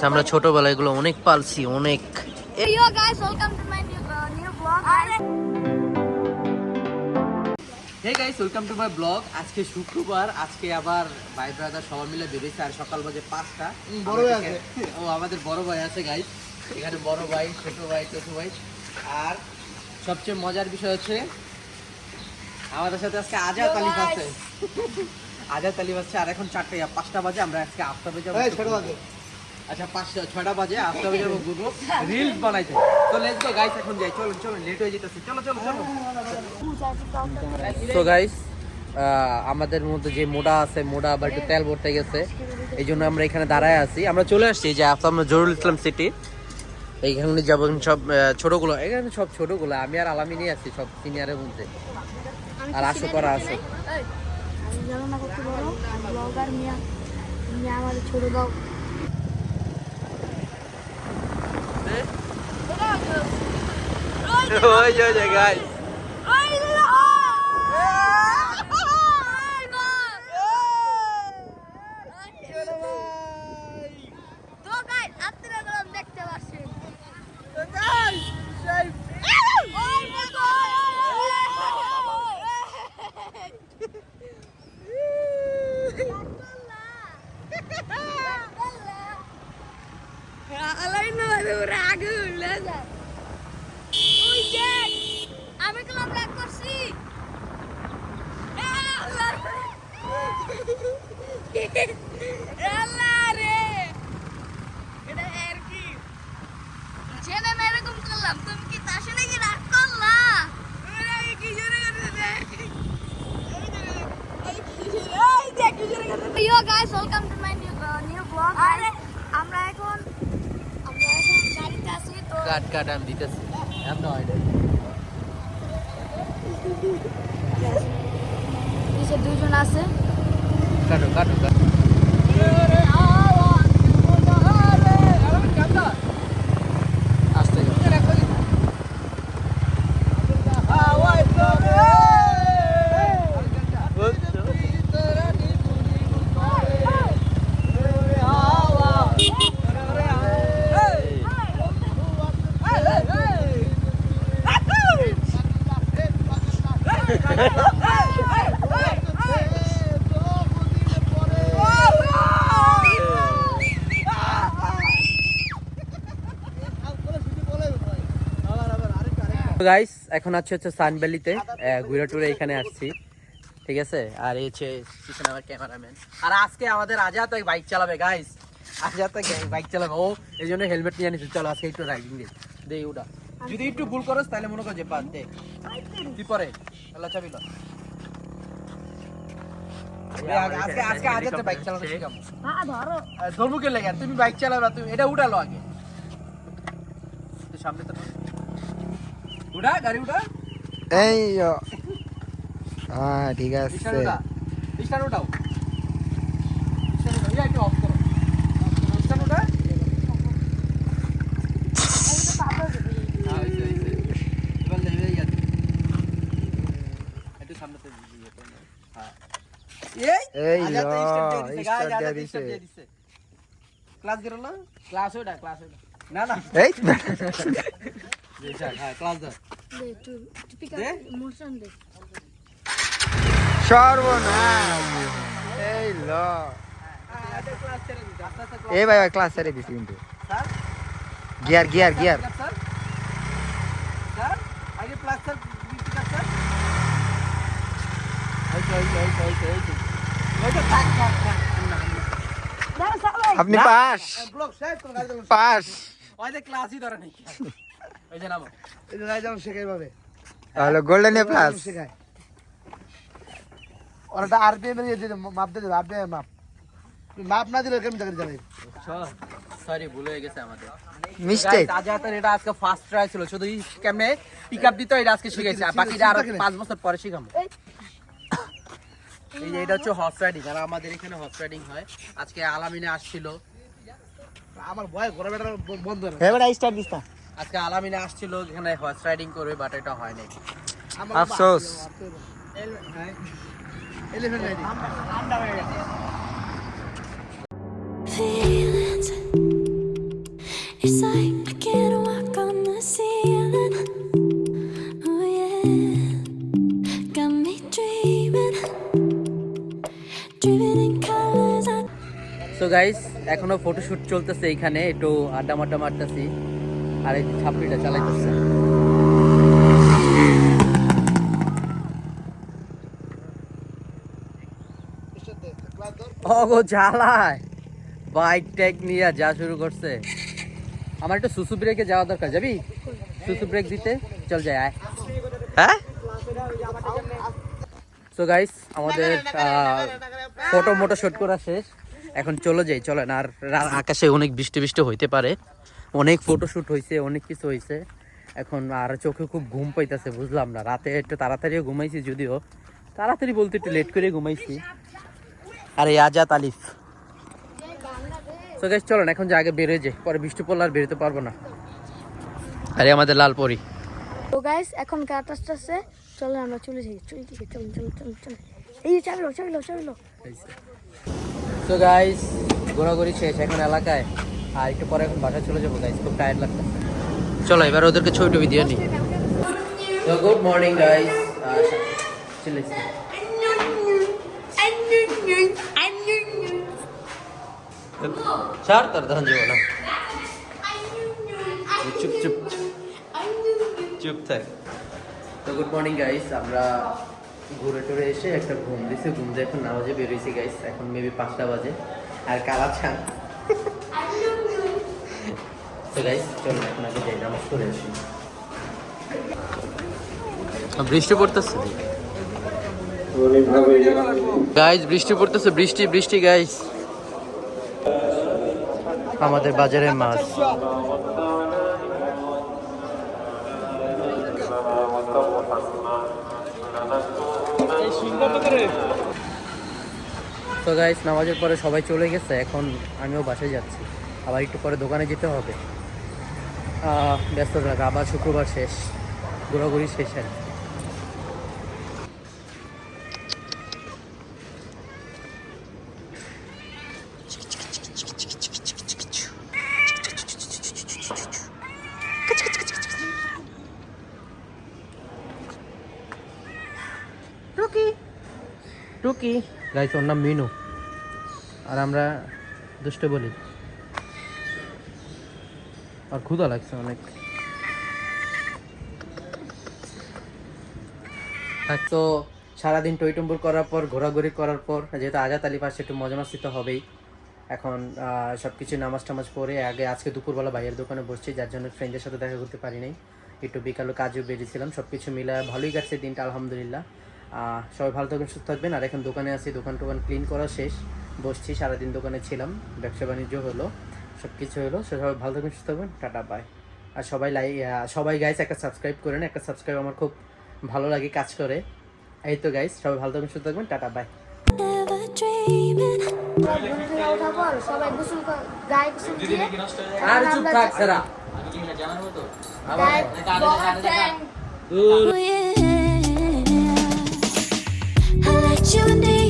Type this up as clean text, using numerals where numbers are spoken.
আমরা ছোটবেলায় এগুলো অনেক পালছি, অনেক। Hey guys, welcome to my vlog. আজকে শুক্রবার, আজকে আবার ভাই ব্রাদার সবাই মিলে বেরিয়েছে আর সকাল বাজে 5টা। বড় ভাই আছে, ও আমাদের বড় ভাই আছে গাইস। এখানে বড় ভাই, ছোট ভাই, ছোট ভাই। আর সবচেয়ে মজার বিষয় হচ্ছে আমাদের সাথে আজকে আজাদ তালিফ আছে। আজাদ তালিফ আছে আর এখন 5টা বাজে, আমরা আজকে আফতাবে যাব। আচ্ছা 6টা বাজে আফতাবে যাব ঘুরবো, রিলস বানাইতে। তো লেটস গো গাইস, এখন যাই। চলুন চলুন, লেট হয়ে যেতেছে। চলো চলো চলো। তো গাইস, আমাদের মধ্যে যে মোডা আছে, মোডা আবার একটু তেল ভরতে গেছে, এই জন্য আমরা এখানে দাঁড়ায় আছি। আমরা চলে আসছি যে আমরা জরুল ইসলাম সিটি, এইখানে যাবো। সব ছোটগুলো, এখানে সব ছোটগুলো, আমি আর আলামিনী আছি সব সিনিয়রের মধ্যে। আর আসো করা আসো। Guys Yo guys, welcome to my new vlog. আমরা এখন গাড়িতে আছি তো কাট আমি দিতেছি। I'm no idea. নিচে দুইজন আছে। কাটো কাটো কাটো। আস্তে গাইস, এখন হচ্ছে সানভ্যালিতে ঘুরে টুরে এখানে আসছি, ঠিক আছে। আর এই হচ্ছে পিছনে আমার ক্যামেরাম্যান। আর আজকে আমাদের আজাদ বাইক চালাবে গাইস, আজাদ বাইক চালাবে। ও এই জন্য হেলমেট নিয়ে নিয়েছে। চলো আজকে একটু রাইডিং দে ওটা। যদি একটু ভুল করস তাহলে মনে কর যে পান দে কি পরে আল্লাহ চাবিল। আজকে আজকে আজাদ বাইক চালানো শিখাবো। হ্যাঁ ধরো ধরবো কে লাগে, তুমি বাইক চালাবে, তুমি এটা উঠালো আগে। সামনে তো উঠা, গাড়ি উঠা। এই হ্যাঁ ঠিক আছে। স্টার্ট উঠাও, একটু অফ করো। স্টার্ট উঠা। একটু সামনে তো ক্লাস গেল না, ক্লাস ওটা ক্লাস ওটা না না এই ক্লাস দে একটু টিপিক্যাল মোশন দে। সর্বনাশ। এই ল ক্লাস ছেড়ে দিতে আস্তে আস্তে এই ভাই ক্লাস ছেড়ে দিছি কিন্তু। Gear gear gear sir sir আগে ক্লাস স্যার স্যার আপনি পাস ব্লক শেষ করে গাড়ি চালানো পাস। ওই যে ক্লাসই ধরে নাকি ওই যে নামো এই গাড়ি চালানো শেখাই ভাবে। Hello golden plus. শেখায় ওটা আরপিএম এর দিয়ে মাপ দিয়ে দেবে, আরপিএম মাপ না দিলে কেমন গাড়ি চালাবে। সরি ভুল হয়ে গেছে আমাদের মিস্টেক। আজাতের এটা আজকে ফার্স্ট ট্রাই ছিল, শুধু কেমনে পিকআপ দিতে এটা আজকে শিখাইছে, আর বাকিটা আর 5 বছর পরে শিখাবো। এই যে এটা হচ্ছে হর্স রাইডিং, আর আমাদের এখানে হর্স রাইডিং হয়। আজকে আলামিনে আসছিল, আমার ভয় ঘোরা বেটা বন্ধ না। হ্যাঁ বেটা স্টার্ট দিস না। আজকে আলামিনে আসছিল এখানে হর্স রাইডিং করবে, বাট এটা হয় নাই। আফসোস। Feelings, it's like I can't walk on the ceiling. Oh yeah, got me dreaming, dreaming in colors. So guys এখনো ফটোশুট চলতেছে এইখানে, একটু আড্ডা মাড্ডা মারতেছি আর এই ছাপড়িটা চালাইতেছে। ওগো জ্বালায় বাইক ট্যাক নিয়ে যা শুরু করছে। আমার একটু সুসু ব্রেকে যাওয়া দরকার, যাবি সুসু ব্রেক দিতে? চল যাই আয়। হ্যাঁ সো গাইস আমাদের ফটো মোটো শুট করা শেষ, এখন চলে যাই, চলেন। আর আকাশে অনেক বৃষ্টি বৃষ্টি হইতে পারে, অনেক ফটো শুট হয়েছে, অনেক কিছু হয়েছে। এখন আর চোখে খুব ঘুম পাইতেছে, বুঝলাম না, রাতে একটু তাড়াতাড়িও ঘুমাইছি, যদিও তাড়াতাড়ি বলতে একটু লেট করে ঘুমাইছি। আর এই আজাদ আলিফ। সো গাইস চলেন এখন যে আগে বেরোয় যায়, পরে বৃষ্টি পড়লে আর বেরোতে পারবো না। আরে আমাদের লাল পরি। তো গাইস এখন কাট আসতেছে, চলেন আমরা চলে যাই, চলুন এই যে চাবিলো। সো গাইস ঘোরাঘুরি শেষ এখন এলাকায়, আর একটু পরে এখন বাসায় চলে যাবো গাইস, খুব টায়ার্ড লাগতেছে। চলো এবার ওদেরকে ছবি টবি দিয়ে নি। তো গুড মর্নিং গাইস, চার তার ধান যাবো না, চুপ চুপ চুপ থাক। তো গুড মর্নিং গাইস, আমরা ঘুরে টুরে এসে একটা ঘুম দিছি, ঘুম দিয়ে এখন নামাজে বেরিয়েছি গাইস, এখন মেবি 5টা বাজে। আর কালা ছান। তো গাইস চলুন এখন আগে যাই, নামাজ পড়ে আসি। বৃষ্টি পড়তেছে গাইস, বৃষ্টি পড়তেছে, বৃষ্টি গাইস। আমাদের বাজারের মাছ। তো গাইস নামাজের পরে সবাই চলে গেছে, এখন আমিও বাসায় যাচ্ছি, আবার একটু পরে দোকানে যেতে হবে। ব্যস্ত থাকা, আবার শুক্রবার শেষ, ঘোরাঘুরি শেষ। আর টুকি গাইস, ওর নাম মিনু, আর আমরা দুষ্ট বলি। আর ক্ষুধা লাগছে অনেক। তো সারাদিন টইটুম্বুর করার পর, ঘোরাঘুরি করার পর, যেহেতু আজাদ আলী পাশে একটু মজা মাস্তি তো হবেই। এখন সব কিছু নামাজ টামাজ পরে আজকে দুপুরবেলা ভাইয়ের দোকানে বসছি, যার জন্য ফ্রেন্ডের সাথে দেখা করতে পারি নাই। একটু বিকালে কাজেও বেরিয়েছিলাম, সব কিছু মিলে ভালোই কাটছে দিনটা আলহামদুলিল্লাহ। সবাই ভালো থাকবেন, সুস্থ থাকবেন। আর এখন দোকানে আছি, দোকান টোকান ক্লিন করা শেষ, বসছি, সারাদিন দোকানে ছিলাম, ব্যবসা বাণিজ্য হলো, সব কিছু হলো। সবাই ভালো থাকবেন, সুস্থ থাকবেন, টাটা বাই। আর সবাই গাইস একটা সাবস্ক্রাইব করেন, একটা সাবস্ক্রাইব আমার খুব ভালো লাগে, কাজ করে। এই তো গাইস, সবাই ভালো থাকবেন, সুস্থ থাকবেন, টাটা বাই। Never dreaming. সবাই গোসল গায়ে গোসল দিয়ে আর চুপ থাক সারা। Oh yeah, I let you in.